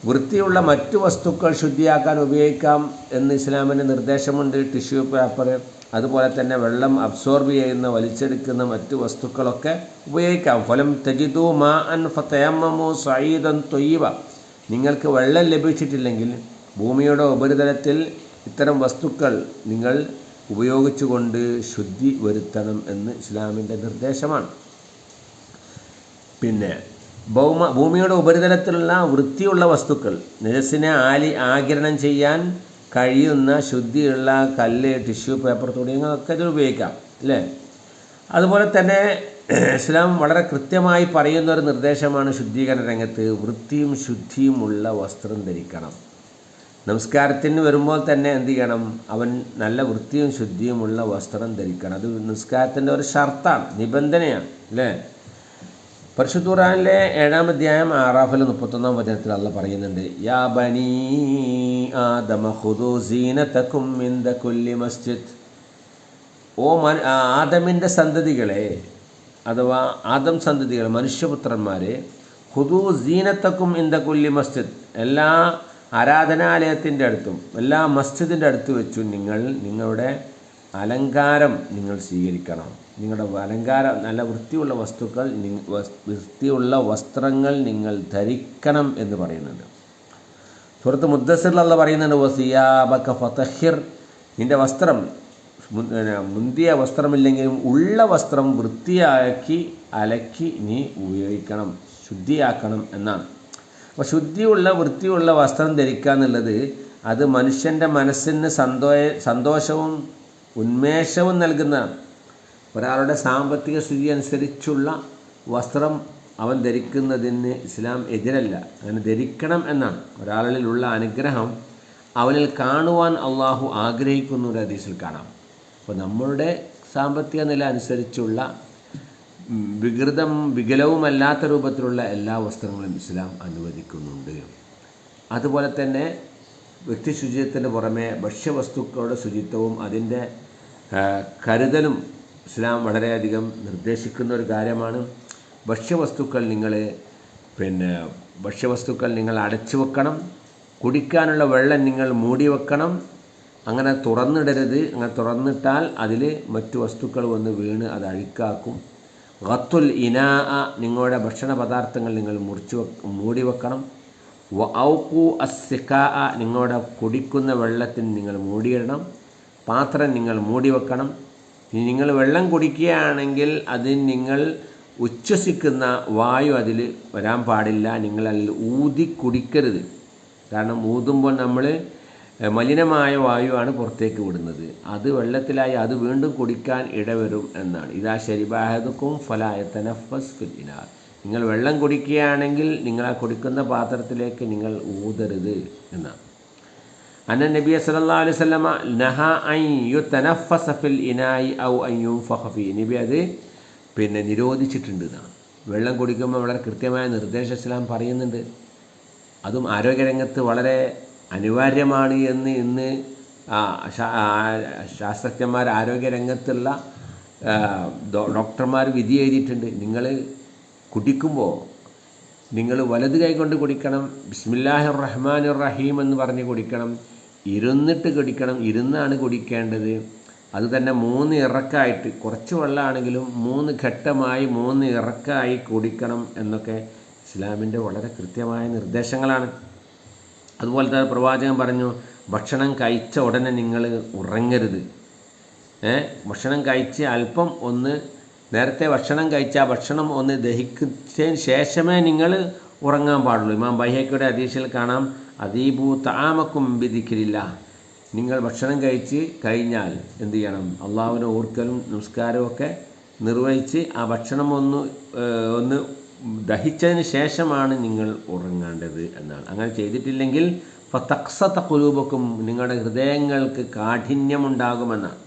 വൃത്തിയുള്ള മറ്റു വസ്തുക്കൾ ശുദ്ധിയാക്കാൻ ഉപയോഗിക്കാം എന്ന് ഇസ്ലാമിൻ്റെ നിർദ്ദേശമുണ്ട്. ടിഷ്യൂ പേപ്പർ, അതുപോലെ തന്നെ വെള്ളം അബ്സോർബ് ചെയ്യുന്ന വലിച്ചെടുക്കുന്ന മറ്റു വസ്തുക്കളൊക്കെ ഉപയോഗിക്കാം. ഫലം തജിദു മാഅൻ ഫതയമ്മമു സഈദൻ ത്വയ്യിബ. നിങ്ങൾക്ക് വെള്ളം ലഭിച്ചിട്ടില്ലെങ്കിൽ ഭൂമിയുടെ ഉപരിതലത്തിൽ ഇത്തരം വസ്തുക്കൾ നിങ്ങൾ ഉപയോഗിച്ചുകൊണ്ട് ശുദ്ധി വരുത്തണം എന്ന് ഇസ്ലാമിൻ്റെ നിർദ്ദേശമാണ്. പിന്നെ ഭൂമിയുടെ ഉപരിതലത്തിലുള്ള വൃത്തിയുള്ള വസ്തുക്കൾ, നജസിനെ ആഗിരണം ചെയ്യാൻ കഴിയുന്ന ശുദ്ധിയുള്ള കല്ല്, ടിഷ്യൂ പേപ്പർ തുടങ്ങിയതൊക്കെ ഇതിൽ ഉപയോഗിക്കാം, അല്ലേ? അതുപോലെ തന്നെ ഇസ്ലാം വളരെ കൃത്യമായി പറയുന്ന ഒരു നിർദ്ദേശമാണ് ശുദ്ധീകരണ രംഗത്ത് വൃത്തിയും ശുദ്ധിയുമുള്ള വസ്ത്രം ധരിക്കണം. നമസ്കാരത്തിന് വരുമ്പോൾ തന്നെ എന്ത് ചെയ്യണം? അവൻ നല്ല വൃത്തിയും ശുദ്ധിയുമുള്ള വസ്ത്രം ധരിക്കണം. അത് നിസ്കാരത്തിൻ്റെ ഒരു ഷർത്താണ്, നിബന്ധനയാണ്, അല്ലേ? പരിശുദ്ധ ഖുർആനിലെ 7-ാം അധ്യായം ആറാഫിൽ 31-ാം വചനത്തിൽ അല്ലാഹ് പറയുന്നുണ്ട്, യാ ബനീ ആദമ ഖുദൂ സീനതകും ഇൻദ കുല്ലി മസ്ജിദ്. ഓ ആദമിൻ്റെ സന്തതികളെ, അഥവാ ആദം സന്തതികൾ, മനുഷ്യപുത്രന്മാരെ, ഖുദൂ സീനതകും ഇൻദ കുല്ലി മസ്ജിദ്. എല്ലാ ആരാധനാലയത്തിൻ്റെ അടുത്തും എല്ലാ മസ്ജിദിൻ്റെ അടുത്ത് വെച്ചു നിങ്ങളുടെ അലങ്കാരം നിങ്ങൾ സ്വീകരിക്കണം. നിങ്ങളുടെ അലങ്കാരം, നല്ല വൃത്തിയുള്ള വസ്തുക്കൾ, വൃത്തിയുള്ള വസ്ത്രങ്ങൾ നിങ്ങൾ ധരിക്കണം എന്ന് പറയുന്നുണ്ട്. സൂറത്ത് മുദ്ദസ്സിറിൽ അല്ലാഹ് പറയുന്നുണ്ട്, വസിയാബക ഫതഹിർ. നിൻ്റെ വസ്ത്രം മുന്തിയ വസ്ത്രമില്ലെങ്കിലും ഉള്ള വസ്ത്രം വൃത്തിയാക്കി അലക്കി നീ ഉപയോഗിക്കണം, ശുദ്ധിയാക്കണം എന്നാണ്. അപ്പോൾ ശുദ്ധിയുള്ള വൃത്തിയുള്ള വസ്ത്രം ധരിക്കുക എന്നുള്ളത് അത് മനുഷ്യൻ്റെ മനസ്സിന് സന്തോഷവും ഉന്മേഷവും നൽകുന്നതാണ്. ഒരാളുടെ സാമ്പത്തിക സ്ഥിതി അനുസരിച്ചുള്ള വസ്ത്രം അവൻ ധരിക്കുന്നതിന് ഇസ്ലാം എതിരല്ല, അങ്ങനെ ധരിക്കണം എന്നാണ്. ഒരാളിലുള്ള അനുഗ്രഹം അവനിൽ കാണുവാൻ അള്ളാഹു ആഗ്രഹിക്കുന്ന ഒരു ഹദീസിൽ കാണാം. അപ്പോൾ നമ്മളുടെ സാമ്പത്തിക നില അനുസരിച്ചുള്ള വികലവുമല്ലാത്ത രൂപത്തിലുള്ള എല്ലാ വസ്ത്രങ്ങളും ഇസ്ലാം അനുവദിക്കുന്നുണ്ട്. അതുപോലെ തന്നെ വ്യക്തി ശുചിത്വത്തിന് പുറമെ ഭക്ഷ്യവസ്തുക്കളുടെ ശുചിത്വവും അതിൻ്റെ കരുതലും ഇസ്ലാം വളരെയധികം നിർദ്ദേശിക്കുന്ന ഒരു കാര്യമാണ്. ഭക്ഷ്യവസ്തുക്കൾ നിങ്ങൾ അടച്ചു വെക്കണം. കുടിക്കാനുള്ള വെള്ളം നിങ്ങൾ മൂടി വെക്കണം. അങ്ങനെ തുറന്നിടരുത്. അങ്ങനെ തുറന്നിട്ടാൽ അതിൽ മറ്റു വസ്തുക്കൾ വന്ന് വീണ് അത് അഴുക്കാക്കും. ഖത്തുൽ ഇനാ, നിങ്ങളുടെ ഭക്ഷണ പദാർത്ഥങ്ങൾ നിങ്ങൾ മൂടി വെക്കണം. ഔഖു അസ്സിഖാ, നിങ്ങളുടെ കുടിക്കുന്ന വെള്ളത്തിന് നിങ്ങൾ മൂടിയിടണം. പാത്രം നിങ്ങൾ മൂടി വെക്കണം. നിങ്ങൾ വെള്ളം കുടിക്കുകയാണെങ്കിൽ അതിൽ നിങ്ങൾ ഉച്ഛ്വസിക്കുന്ന വായു അതിൽ വരാൻ പാടില്ല. നിങ്ങൾ അതിൽ ഊതി കുടിക്കരുത്. കാരണം ഊതുമ്പോൾ നമ്മൾ മലിനമായ വായുവാണ് പുറത്തേക്ക് വിടുന്നത്. അത് വെള്ളത്തിലായി അത് വീണ്ടും കുടിക്കാൻ ഇടവരും എന്നാണ്. ഇതാ ശരിബാഹദുക്കും ഫലായത്തനഫസ് ഫിൽ ഇനാർ. നിങ്ങൾ വെള്ളം കുടിക്കുകയാണെങ്കിൽ നിങ്ങൾ ആ കുടിക്കുന്ന പാത്രത്തിലേക്ക് നിങ്ങൾ ഊതരുത് എന്നാണ്. അന്ന നബിയ സല്ലല്ലാഹു അലൈഹി വസല്ലമ നഹ അൻ യുതനഫസ ഫിൽ ഇനായി ഔ അൻ യുൻഫഖ ഫീ. നബി അത് നിരോധിച്ചിട്ടുണ്ട് എന്നാണ്. വെള്ളം കുടിക്കുമ്പോൾ വളരെ കൃത്യമായ നിർദ്ദേശം ഇസ്ലാം പറയുന്നുണ്ട്. അതും ആരോഗ്യരംഗത്ത് വളരെ അനിവാര്യമാണ് എന്ന് ഇന്ന് ശാസ്ത്രജ്ഞന്മാർ, ആരോഗ്യരംഗത്തുള്ള ഡോക്ടർമാർ വിധി എഴുതിയിട്ടുണ്ട്. നിങ്ങൾ കുടിക്കുമ്പോൾ നിങ്ങൾ വലത് കൈ കൊണ്ട് കുടിക്കണം. ബിസ്മില്ലാഹിർ റഹ്മാനിർ റഹീം എന്ന് പറഞ്ഞ് കുടിക്കണം. ഇരുന്നിട്ട് കുടിക്കണം. ഇരുന്നാണ് കുടിക്കേണ്ടത്. അതുതന്നെ 3 ഇറക്കായിട്ട്, കുറച്ച് വെള്ളമാണെങ്കിലും 3 ഘട്ടമായി 3 ഇറക്കായി കുടിക്കണം എന്നൊക്കെ ഇസ്ലാമിൻ്റെ വളരെ കൃത്യമായ നിർദ്ദേശങ്ങളാണ്. അതുപോലെ തന്നെ പ്രവാചകൻ പറഞ്ഞു, ഭക്ഷണം കഴിച്ച ഉടനെ നിങ്ങൾ ഉറങ്ങരുത്. ഭക്ഷണം കഴിച്ച് അല്പം നേരത്തെ ഭക്ഷണം കഴിച്ച ആ ഭക്ഷണം ദഹിച്ചതിന് ശേഷമേ നിങ്ങൾ ഉറങ്ങാൻ പാടുള്ളൂ. ഇമാം ബൈഹഖിയുടെ ഹദീസിൽ കാണാം, അദീബു തആമക്കും ബിദിക്രില്ല. നിങ്ങൾ ഭക്ഷണം കഴിച്ച് കഴിഞ്ഞാൽ എന്ത് ചെയ്യണം? അള്ളാഹുവിനെ ഓർക്കലും നമസ്കാരവും ഒക്കെ നിർവഹിച്ച് ആ ഭക്ഷണം ഒന്ന് ദഹിച്ചതിന് ശേഷമാണ് നിങ്ങൾ ഉറങ്ങേണ്ടത് എന്നാണ്. അങ്ങനെ ചെയ്തിട്ടില്ലെങ്കിൽ ഫതഖ്സത ഖുലൂബക്കും, നിങ്ങളുടെ ഹൃദയങ്ങൾക്ക് കാഠിന്യമുണ്ടാകുമെന്നാണ്.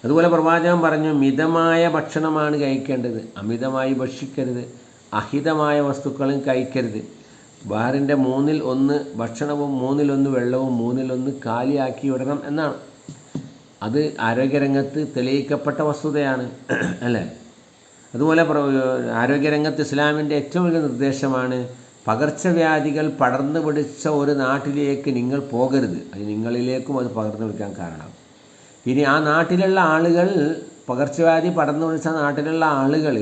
അതുപോലെ പ്രവാചകൻ പറഞ്ഞു, മിതമായ ഭക്ഷണമാണ് കഴിക്കേണ്ടത്. അമിതമായി ഭക്ഷിക്കരുത്. അഹിതമായ വസ്തുക്കളും കഴിക്കരുത്. ബാറിൻ്റെ 1/3 ഭക്ഷണവും 1/3 വെള്ളവും 1/3 കാലിയാക്കി വിടണം എന്നാണ്. അത് ആരോഗ്യരംഗത്ത് തെളിയിക്കപ്പെട്ട വസ്തുതയാണ് അല്ലേ? അതുപോലെ ആരോഗ്യരംഗത്ത് ഇസ്ലാമിൻ്റെ ഏറ്റവും വലിയ നിർദ്ദേശമാണ്, പകർച്ചവ്യാധികൾ പടർന്നു പിടിച്ച ഒരു നാട്ടിലേക്ക് നിങ്ങൾ പോകരുത്. അത് നിങ്ങളിലേക്കും അത് പകർന്നു പിടിക്കാൻ കാരണം. ഇനി ആ നാട്ടിലുള്ള ആളുകൾ, പകർച്ചവ്യാധി പടർന്നു പിടിച്ച നാട്ടിലുള്ള ആളുകൾ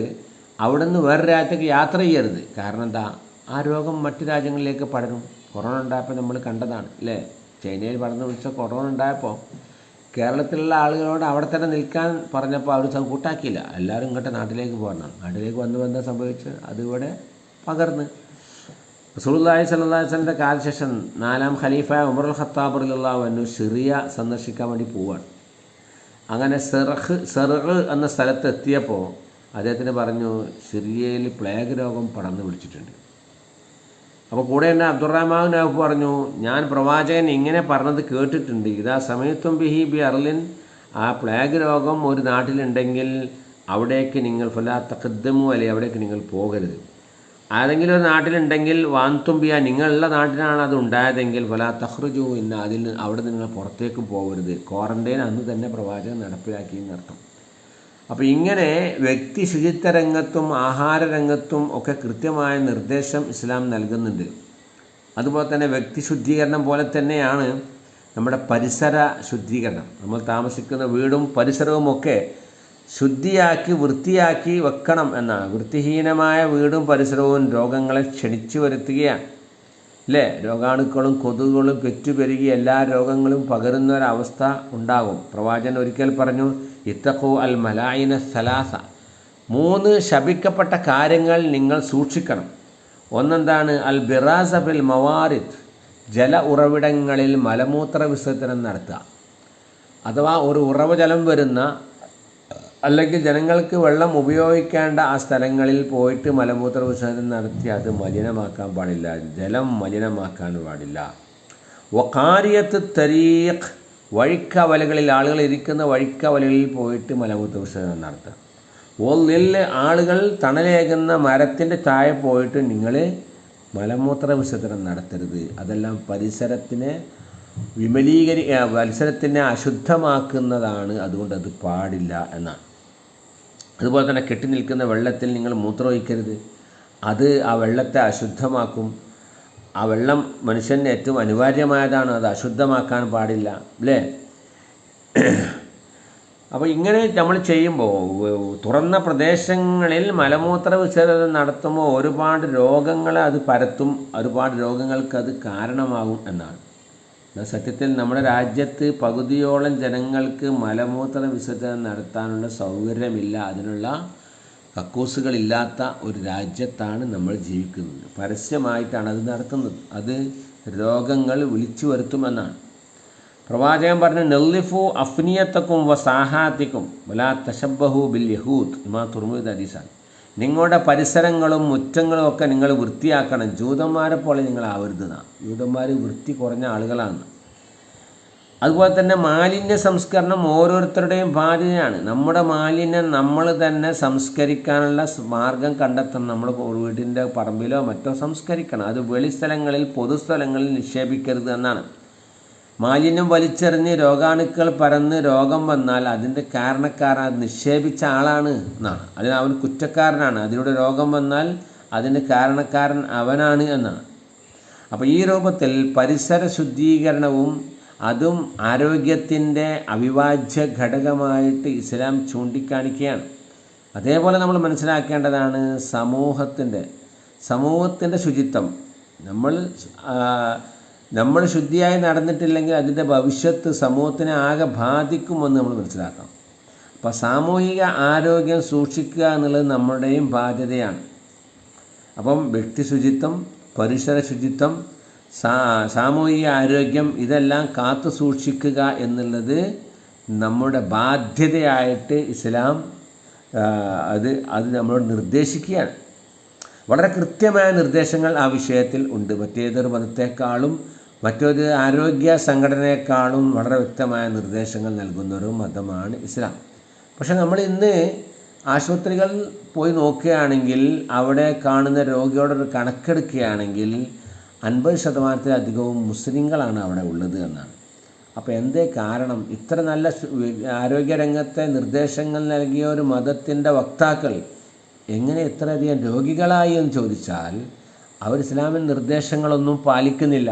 അവിടെ നിന്ന് വേറെ രാജ്യത്തേക്ക് യാത്ര ചെയ്യരുത്. കാരണം എന്താ? ആ രോഗം മറ്റു രാജ്യങ്ങളിലേക്ക് പടരും. കൊറോണ ഉണ്ടായപ്പോൾ നമ്മൾ കണ്ടതാണ് അല്ലേ? ചൈനയിൽ പടർന്നു പിടിച്ച കൊറോണ ഉണ്ടായപ്പോൾ കേരളത്തിലുള്ള ആളുകളോട് അവിടെ തന്നെ നിൽക്കാൻ പറഞ്ഞപ്പോൾ അവർ കൂട്ടാക്കിയില്ല. എല്ലാവരും ഇങ്ങോട്ട് നാട്ടിലേക്ക് പോകണം. നാട്ടിലേക്ക് വന്ന് എന്താ സംഭവിച്ചത്? അതിവിടെ പകർന്ന്. റസൂലുള്ളാഹി സ്വല്ലല്ലാഹു അലൈഹി വസല്ലമയുടെ കാലശേഷം 4ാം ഖലീഫ ഉമറുൽ ഖത്താബ് റളിയല്ലാഹു അൻഹു സിറിയ സന്ദർശിക്കാൻ വേണ്ടി പോവാണ്. അങ്ങനെ സെർഖ് എന്ന സ്ഥലത്ത് എത്തിയപ്പോൾ അദ്ദേഹത്തിന് പറഞ്ഞു, സിറിയയിൽ പ്ലേഗ് രോഗം പടർന്നു പിടിച്ചിട്ടുണ്ട്. അപ്പോൾ കൂടെ തന്നെ അബ്ദുറഹ്മാൻ ഔഫ് പറഞ്ഞു, ഞാൻ പ്രവാചകൻ ഇങ്ങനെ പറഞ്ഞത് കേട്ടിട്ടുണ്ട്. ഇതാ സമയത്തും ബിഹി ബി അർലിൻ, ആ പ്ലേഗ് രോഗം ഒരു നാട്ടിലുണ്ടെങ്കിൽ അവിടേക്ക് നിങ്ങൾ ഫലാ തഖദ്ദമു അലൈഹി, അവിടേക്ക് നിങ്ങൾ പോകരുത്. ആരെങ്കിലും ഒരു നാട്ടിലുണ്ടെങ്കിൽ വാൻതുംബിയ, നിങ്ങളുള്ള നാട്ടിലാണ് അത് ഉണ്ടായതെങ്കിൽ ഫലാ തഖ്റുജു, അവിടെ നിങ്ങൾ പുറത്തേക്ക് പോകരുത്. ക്വാറന്റൈൻ അന്ന് തന്നെ പ്രവാചകൻ നടപ്പിലാക്കി എന്നർത്ഥം. അപ്പോൾ ഇങ്ങനെ വ്യക്തി ശുചിത്വ രംഗത്തും ആഹാര രംഗത്തും ഒക്കെ കൃത്യമായ നിർദ്ദേശം ഇസ്ലാം നൽകുന്നുണ്ട്. അതുപോലെ തന്നെ വ്യക്തി ശുദ്ധീകരണം പോലെ തന്നെയാണ് നമ്മുടെ പരിസര ശുദ്ധീകരണം. നമ്മൾ താമസിക്കുന്ന വീടും പരിസരവും ഒക്കെ ശുദ്ധിയാക്കി വൃത്തിയാക്കി വെക്കണം എന്നാണ്. വൃത്തിഹീനമായ വീടും പരിസരവും രോഗങ്ങളെ ക്ഷണിച്ചു വരുത്തുകയാണ് അല്ലേ? രോഗാണുക്കളും കൊതുകുകളും പെറ്റുപെരുകി എല്ലാ രോഗങ്ങളും പകരുന്ന ഒരവസ്ഥ ഉണ്ടാകും. പ്രവാചകൻ ഒരിക്കൽ പറഞ്ഞു, ഇത്തഖു അൽ മലായിന സലാസ, 3 ശപിക്കപ്പെട്ട കാര്യങ്ങൾ നിങ്ങൾ സൂക്ഷിക്കണം. ഒന്നെന്താണ്? അൽ ബിറാസ ഫിൽ മവാരിദ്, ജല ഉറവിടങ്ങളിൽ മലമൂത്ര വിസർജനം നടത്തുക. അഥവാ ഒരു ഉറവജലം വരുന്ന അല്ലെങ്കിൽ ജനങ്ങൾക്ക് വെള്ളം ഉപയോഗിക്കേണ്ട ആ സ്ഥലങ്ങളിൽ പോയിട്ട് മലമൂത്ര വിസർജനം നടത്തി അത് മലിനമാക്കാൻ പാടില്ല. ജലം മലിനമാക്കാൻ പാടില്ല. വഖാരിയത്ത് തരീഖ്, വഴിക്കവലകളിൽ ആളുകൾ ഇരിക്കുന്ന വഴിക്കവലകളിൽ പോയിട്ട് മലമൂത്ര വിസർജനം നടത്തുക. നെല്ല് ആളുകൾ തണലേകുന്ന മരത്തിൻ്റെ താഴെ പോയിട്ട് നിങ്ങൾ മലമൂത്ര വിസർജനം നടത്തരുത്. അതെല്ലാം പരിസരത്തിനെ പരിസരത്തിനെ അശുദ്ധമാക്കുന്നതാണ്, അതുകൊണ്ട് അത് പാടില്ല എന്നാണ്. അതുപോലെ തന്നെ കെട്ടി നിൽക്കുന്ന വെള്ളത്തിൽ നിങ്ങൾ മൂത്രമൊഴിക്കരുത്, അത് ആ വെള്ളത്തെ അശുദ്ധമാക്കും. ആ വെള്ളം മനുഷ്യന് ഏറ്റവും അനിവാര്യമായതാണ്, അത് അശുദ്ധമാക്കാൻ പാടില്ല, അല്ലേ? അപ്പോൾ ഇങ്ങനെ നമ്മൾ ചെയ്യുമ്പോൾ തുറന്ന പ്രദേശങ്ങളിൽ മലമൂത്ര വിസർജനം നടത്തുമ്പോൾ ഒരുപാട് രോഗങ്ങളെ അത് പരത്തും, ഒരുപാട് രോഗങ്ങൾക്ക് അത് കാരണമാകും എന്നാണ്. സത്യത്തിൽ നമ്മുടെ രാജ്യത്ത് പകുതിയോളം ജനങ്ങൾക്ക് മലമൂത്ര വിസർജനം നടത്താനുള്ള സൗകര്യമില്ല, അതിനുള്ള കക്കൂസുകളില്ലാത്ത ഒരു രാജ്യത്താണ് നമ്മൾ ജീവിക്കുന്നത്. പരസ്യമായിട്ടാണ് അത് നടത്തുന്നത്. അത് രോഗങ്ങൾ വിളിച്ചു വരുത്തുമെന്നാണ് പ്രവാചകൻ പറഞ്ഞു. നെല്ലിഫു അഫ്നിയത്തക്കും വ സാഹാത്തിക്കും വലാ തശബ്ബഹു ബിൽ യഹൂദ് ഇമാ തുർമുദ് ഹദീസാണ്. നിങ്ങളുടെ പരിസരങ്ങളും മുറ്റങ്ങളും ഒക്കെ നിങ്ങൾ വൃത്തിയാക്കണം, ജൂതന്മാരെ പോലെ നിങ്ങൾ ആവരുതെന്നാണ്. ജൂതന്മാർ വൃത്തി കുറഞ്ഞ ആളുകളാണ്. അതുപോലെ തന്നെ മാലിന്യ സംസ്കരണം ഓരോരുത്തരുടെയും ബാധ്യതയാണ്. നമ്മുടെ മാലിന്യം നമ്മൾ തന്നെ സംസ്കരിക്കാനുള്ള മാർഗം കണ്ടെത്തണം. നമ്മൾ വീടിൻ്റെ പറമ്പിലോ മറ്റോ സംസ്കരിക്കണം. അത് വെളിസ്ഥലങ്ങളിൽ പൊതുസ്ഥലങ്ങളിൽ നിക്ഷേപിക്കരുത് എന്നാണ്. മാലിന്യം വലിച്ചെറിഞ്ഞ് രോഗാണുക്കൾ പരന്ന് രോഗം വന്നാൽ അതിൻ്റെ കാരണക്കാരൻ അത് നിക്ഷേപിച്ച ആളാണ് എന്നാണ്. അതിന് അവൻ കുറ്റക്കാരനാണ്. അതിലൂടെ രോഗം വന്നാൽ അതിന് കാരണക്കാരൻ അവനാണ് എന്നാണ്. അപ്പോൾ ഈ രൂപത്തിൽ പരിസര ശുദ്ധീകരണവും അതും ആരോഗ്യത്തിൻ്റെ അവിഭാജ്യ ഘടകമായിട്ട് ഇസ്ലാം ചൂണ്ടിക്കാണിക്കുകയാണ്. അതേപോലെ നമ്മൾ മനസ്സിലാക്കേണ്ടതാണ് സമൂഹത്തിൻ്റെ ശുചിത്വം. നമ്മൾ ശുദ്ധിയായി നടന്നിട്ടില്ലെങ്കിൽ അതിൻ്റെ ഭവിഷ്യത്ത് സമൂഹത്തിനെ ആകെ ബാധിക്കുമെന്ന് നമ്മൾ മനസ്സിലാക്കണം. അപ്പോൾ സാമൂഹിക ആരോഗ്യം സൂക്ഷിക്കുക എന്നുള്ളത് നമ്മുടെയും ബാധ്യതയാണ്. അപ്പം വ്യക്തി ശുചിത്വം, പരിസര ശുചിത്വം, സാമൂഹിക ആരോഗ്യം ഇതെല്ലാം കാത്തു സൂക്ഷിക്കുക എന്നുള്ളത് നമ്മുടെ ബാധ്യതയായിട്ട് ഇസ്ലാം അത് നമ്മളോട് നിർദ്ദേശിക്കുകയാണ്. വളരെ കൃത്യമായ നിർദ്ദേശങ്ങൾ ആ വിഷയത്തിൽ ഉണ്ട്. മറ്റേതൊരു മതത്തെക്കാളും മറ്റൊരു ആരോഗ്യ സംഘടനയെക്കാളും വളരെ വ്യക്തമായ നിർദ്ദേശങ്ങൾ നൽകുന്നൊരു മതമാണ് ഇസ്ലാം. പക്ഷെ നമ്മൾ ഇന്ന് ആശുപത്രികൾ പോയി നോക്കുകയാണെങ്കിൽ അവിടെ കാണുന്ന രോഗിയോടൊരു കണക്കെടുക്കുകയാണെങ്കിൽ 50% മുസ്ലിങ്ങളാണ് അവിടെ ഉള്ളത് എന്നാണ്. അപ്പോൾ എന്തേ കാരണം? ഇത്ര നല്ല ആരോഗ്യരംഗത്തെ നിർദ്ദേശങ്ങൾ നൽകിയ ഒരു മതത്തിൻ്റെ വക്താക്കൾ എങ്ങനെ ഇത്രയധികം രോഗികളായി എന്ന് ചോദിച്ചാൽ അവർ ഇസ്ലാമിൻ നിർദ്ദേശങ്ങളൊന്നും പാലിക്കുന്നില്ല.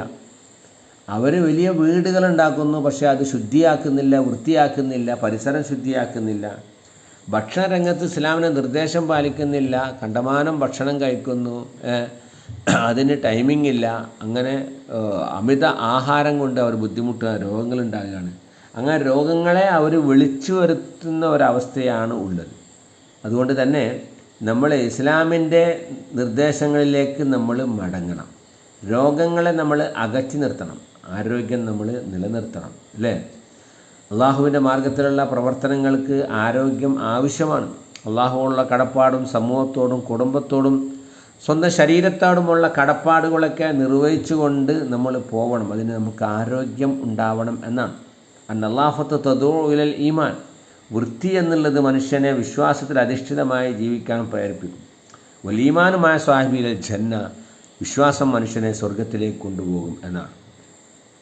അവർ വലിയ വീടുകളുണ്ടാക്കുന്നു, പക്ഷേ അത് ശുദ്ധിയാക്കുന്നില്ല, വൃത്തിയാക്കുന്നില്ല, പരിസരം ശുദ്ധിയാക്കുന്നില്ല. ഭക്ഷണരംഗത്ത് ഇസ്ലാമിൻ്റെ നിർദ്ദേശം പാലിക്കുന്നില്ല, കണ്ടമാനം ഭക്ഷണം കഴിക്കുന്നു, അതിന് ടൈമിംഗ് ഇല്ല. അങ്ങനെ അമിത ആഹാരം കൊണ്ട് അവർ ബുദ്ധിമുട്ടുക, രോഗങ്ങളുണ്ടാകുകയാണ്. അങ്ങനെ രോഗങ്ങളെ അവർ വിളിച്ചു വരുത്തുന്ന ഒരവസ്ഥയാണ് ഉള്ളത്. അതുകൊണ്ട് തന്നെ നമ്മൾ ഇസ്ലാമിൻ്റെ നിർദ്ദേശങ്ങളിലേക്ക് നമ്മൾ മടങ്ങണം. രോഗങ്ങളെ നമ്മൾ അകറ്റി നിർത്തണം, ആരോഗ്യം നമ്മൾ നിലനിർത്തണം, അല്ലേ? അള്ളാഹുവിൻ്റെ മാർഗത്തിലുള്ള പ്രവർത്തനങ്ങൾക്ക് ആരോഗ്യം ആവശ്യമാണ്. അള്ളാഹുവുള്ള കടപ്പാടും സമൂഹത്തോടും കുടുംബത്തോടും സ്വന്തം ശരീരത്തോടുമുള്ള കടപ്പാടുകളൊക്കെ നിർവഹിച്ചുകൊണ്ട് നമ്മൾ പോകണം. അതിന് നമുക്ക് ആരോഗ്യം ഉണ്ടാവണം എന്നാണ്. അന്നല്ലാഹത്ത് തദൂ ഇലൽ ഈമാൻ, വൃത്തി എന്നുള്ളത് മനുഷ്യനെ വിശ്വാസത്തിൽ അധിഷ്ഠിതമായി ജീവിക്കാൻ പ്രേരിപ്പിക്കും. വലീമാനുമായ സ്വാഹിബിലെ ജന്ന, വിശ്വാസം മനുഷ്യനെ സ്വർഗത്തിലേക്ക് കൊണ്ടുപോകും എന്നാണ്.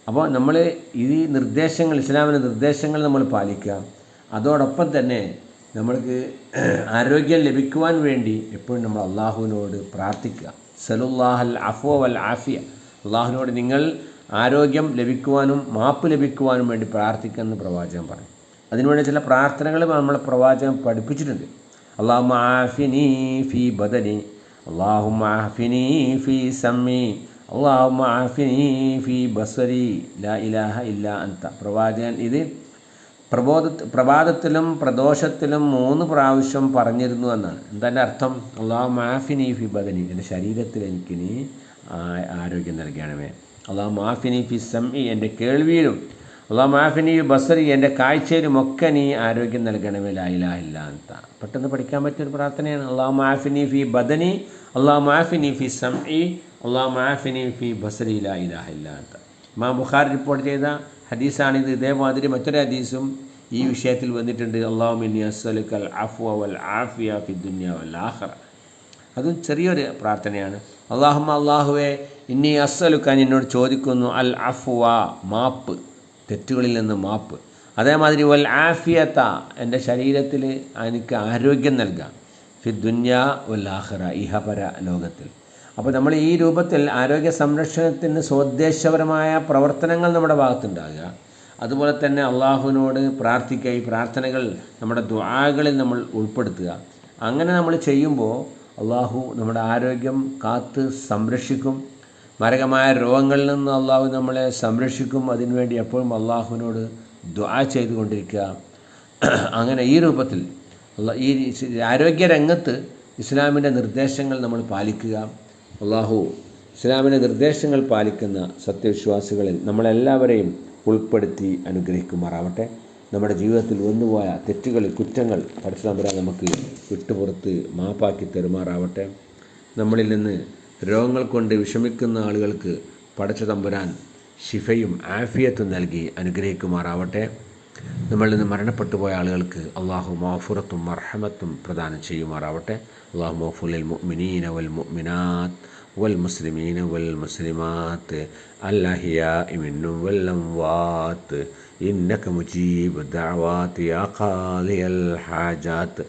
അപ്പോൾ നമ്മൾ ഈ നിർദ്ദേശങ്ങൾ, ഇസ്ലാമിൻ്റെ നിർദ്ദേശങ്ങൾ നമ്മൾ പാലിക്കുക. അതോടൊപ്പം തന്നെ നമ്മൾക്ക് ആരോഗ്യം ലഭിക്കുവാൻ വേണ്ടി എപ്പോഴും നമ്മൾ അള്ളാഹുവിനോട് പ്രാർത്ഥിക്കുക. സലുല്ലാഹൽ അഫ്വ വൽ ആഫിയ, അള്ളാഹുവിനോട് നിങ്ങൾ ആരോഗ്യം ലഭിക്കുവാനും മാപ്പ് ലഭിക്കുവാനും വേണ്ടി പ്രാർത്ഥിക്കുമെന്ന് പ്രവാചകൻ പറയും. അതിനുവേണ്ടി ചില പ്രാർത്ഥനകൾ നമ്മളെ പ്രവാചകൻ പഠിപ്പിച്ചിട്ടുണ്ട്. അല്ലാഹുമ്മ ആഫിനി ഫീ ബദനി, അല്ലാഹുമ്മ ആഫിനി ഫീ സമി, അല്ലാഹുമ്മ ആഫിനി ഫീ ബസരി, ലാ ഇലാഹ ഇല്ലാ അൻത. പ്രവാചകൻ ഇത് പ്രഭാതത്തിലും പ്രദോഷത്തിലും 3 പ്രാവശ്യം പറഞ്ഞിരുന്നു എന്നാണ്. എന്താൻ്റെ അർത്ഥം? അല്ലാഹുമ്മ ആഫിനി ഫീ ബദനി, എൻ്റെ ശരീരത്തിൽ എനിക്ക് നീ ആരോഗ്യം നൽകണമേ. അല്ലാഹുമ്മ ആഫിനി ഫീ സമി, എൻ്റെ കേൾവിയിലും, അല്ലാഹുമ്മ ആഫിനി ഫീ ബസരി, എൻ്റെ കാഴ്ചയിലുമൊക്കെ നീ ആരോഗ്യം നൽകണമേ. ലാ ഇലാഹ ഇല്ലാ അൻത. പെട്ടെന്ന് പഠിക്കാൻ പറ്റിയൊരു പ്രാർത്ഥനയാണ്. അല്ലാഹുമ്മ ആഫിനി ഫീ ബദനി, അല്ലാഹുമ്മ ആഫിനി ഫീ സമഇ, അല്ലാഹുമ്മ ആഫിനി ഫീ ബസരി, ലാ ഇലാഹ ഇല്ലാ അൻത. ഇമാം ബുഖാരി റിപ്പോർട്ട് ചെയ്ത ഹദീസാണിത്. ഇതേമാതിരി മറ്റൊരു ഹദീസും ഈ വിഷയത്തിൽ വന്നിട്ടുണ്ട്. അല്ലാഹുമ്മ ഇന്നി അസ്അലുക്കൽ അഫ്വ വൽ ആഫിയ ഫിദ് ദുനിയ വൽ ആഖിറ. അതും ചെറിയൊരു പ്രാർത്ഥനയാണ്. അല്ലാഹുവേ ഇന്നി അസ്അലുക്ക, എന്നോട് ചോദിക്കുന്നു, അൽ അഫ്വ, മാപ്പ്, തെറ്റുകളിൽ നിന്ന് മാപ്പ്. അതേമാതിരി വൽ ആഫിയത്ത, എൻ്റെ ശരീരത്തിൽ എനിക്ക് ആരോഗ്യം നൽകാം, ഫിദ് ദുനിയ വൽ ആഖിറ, ഇഹപര ലോകത്തിൽ. അപ്പോൾ നമ്മൾ ഈ രൂപത്തിൽ ആരോഗ്യ സംരക്ഷണത്തിന് സ്വോദ്ദേശപരമായ പ്രവർത്തനങ്ങൾ നമ്മുടെ ഭാഗത്തുണ്ടാകുക. അതുപോലെ തന്നെ അള്ളാഹുവിനോട് പ്രാർത്ഥിക്കുക. ഈ പ്രാർത്ഥനകൾ നമ്മുടെ ദുആകളിൽ നമ്മൾ ഉൾപ്പെടുത്തുക. അങ്ങനെ നമ്മൾ ചെയ്യുമ്പോൾ അള്ളാഹു നമ്മുടെ ആരോഗ്യം കാത്ത് സംരക്ഷിക്കും. മാരകമായ രോഗങ്ങളിൽ നിന്ന് അള്ളാഹു നമ്മളെ സംരക്ഷിക്കും. അതിനുവേണ്ടി എപ്പോഴും അള്ളാഹുവിനോട് ദുആ ചെയ്തുകൊണ്ടിരിക്കുക. അങ്ങനെ ഈ രൂപത്തിൽ ഈ ആരോഗ്യ രംഗത്ത് ഇസ്ലാമിൻ്റെ നിർദ്ദേശങ്ങൾ നമ്മൾ പാലിക്കുക. അള്ളാഹു ഇസ്ലാമിൻ്റെ നിർദ്ദേശങ്ങൾ പാലിക്കുന്ന സത്യവിശ്വാസികളിൽ നമ്മളെല്ലാവരെയും ഉൾപ്പെടുത്തി അനുഗ്രഹിക്കുമാറാവട്ടെ. നമ്മുടെ ജീവിതത്തിൽ വന്നുപോയ തെറ്റുകൾ, കുറ്റങ്ങൾ പടച്ച തമ്പുരാൻ നമുക്ക് വിട്ടുപുറത്ത് മാപ്പാക്കി തരുമാറാവട്ടെ. നമ്മളിൽ നിന്ന് രോഗങ്ങൾ കൊണ്ട് വിഷമിക്കുന്ന ആളുകൾക്ക് പടച്ച തമ്പുരാൻ ശിഫയും ആഫിയത്തും നൽകി അനുഗ്രഹിക്കുമാറാവട്ടെ. നമ്മളിൽ നിന്ന് മരണപ്പെട്ടു പോയ ആളുകൾക്ക് അള്ളാഹു മഗ്ഫിറത്തും മർഹമത്തും പ്രദാനം ചെയ്യുമാറാവട്ടെ. അള്ളാഹു മഗ്ഫിർ ലിൽ മുഅ്മിനീന വൽ മുഅ്മിനാത്ത് വൽ മുസ്ലിമീന വൽ മുസ്ലിമാത്ത് അൽ അഹ്യാഇ മിൻഹും വൽ അംവാത്ത് ഇന്നക മുജീബു ദഅവാതി യാ ഖാദിയൽ ഹാജാത്ത്.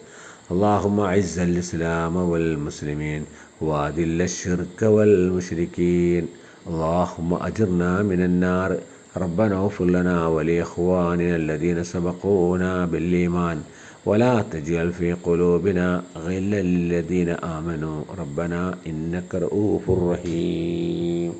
اللهم أعز الإسلام والمسلمين وأذل الشرك والمشركين. اللهم أجرنا من النار. ربنا اغفر لنا ولإخواننا الذين سبقونا بالإيمان ولا تجعل في قلوبنا غلا للذين آمنوا ربنا إنك رؤوف رحيم.